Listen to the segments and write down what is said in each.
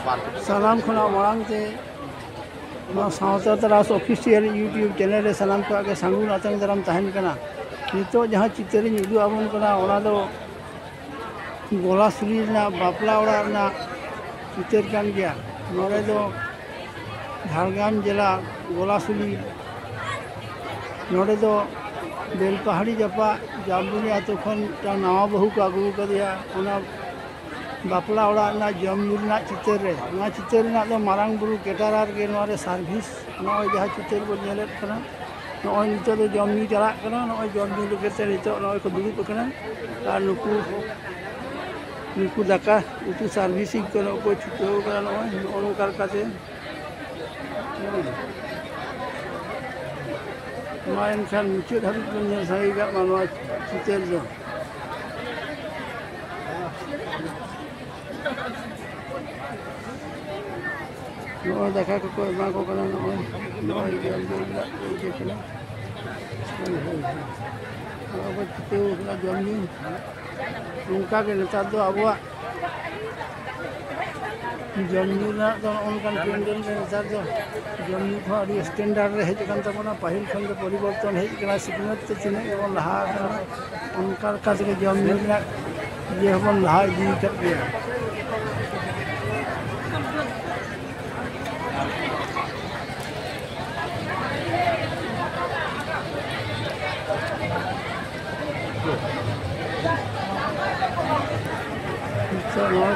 सानाम खुना मांगते सावता तरास ऑफिशियल यूट्यूब चैनल सानाम को आगे सांगुन आतंक दाराम तहन कना नितो जहां चित्र उदू आबन कना ओना दो गोलासुली बापला ओड़ा चित्र कान गया नोड़े दो झारग्राम जिला गोलासुली नोड़े दो बेलपहाड़ी जपा जामबुनी आतो खन नवा बहु को आगू कदिया ओना बापला ओड़ा जमू चित्र रे चित्र दो मारांग बुरु केटारार के नोरे सर्विस नय जहाँ चित्र बो नेलेत कना नय नितो दो जमू चला कना नय जमू लेके नितो नय को दुरुब कना आर नुकु दाका उतु सर्विसिंग कना को छुटो कना नय ओनकार काते मा एनखान मुचाद हाबिज बन नेल साइगा मानवा चित्र दो नोय देखा को एमा को कना नय जल के कना अब चिते उला जमनी उनका के नेतार दो अबवा जमनी ना तो उनकान पेंडल के नेतार दो जमनी को अड़ी स्टैंडर्ड रे हेज कान तबना पहिल खन के परिवर्तन हेज कना सिग्नत ते चिने एवं लहा उनकार का के जमनी ना ये हम लहा दी कर गया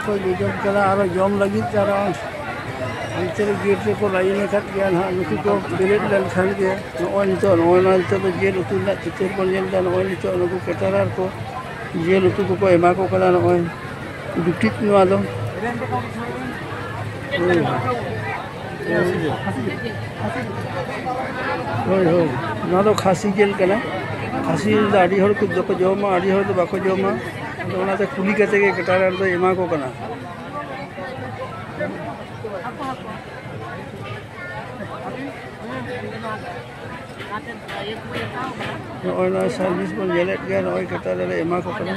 कोई विजन करा और जम लगी तारा अंतर गेट को लाइन खत गया ना नुकु को बेलेट लन खान गया नय नितो तो जेल उतु ना चित्र को नेल दा नय नितो नुकु केटारार को जेल उतु को एमा को कना नय दुटित नवा दो होय ना दो खासी जेल कना खासी दा आडी हर को जको जोमा आडी हर तो बाको जोमा तो कुली के केटारार दो एमा को कना नय सर्विस बन जेलेट गया नय केटारार एमा को कना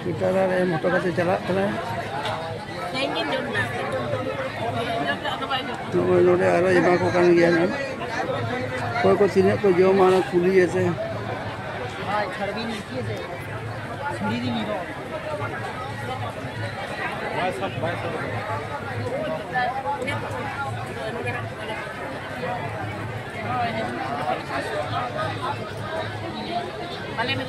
केटारार मोटो काते चला कना नय नोडे आरो एमा को कान गया ना कोई को तिने को जो माना कुली ऐसे छड़बी नीचे से छड़ी दी नीरो सब वाले में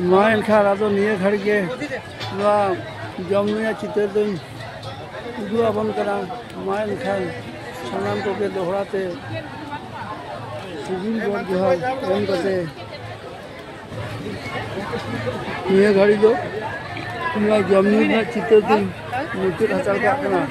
मा एनखान आदो निये घड़ी के जमुनिया चित्र दो उदू आबन कना मा एनखान सानाम को के दोहराते सिविल बोर्ड जोहार एम कते निये घड़ी दो जमुनिया चित्र दो मुचाद हातार का कना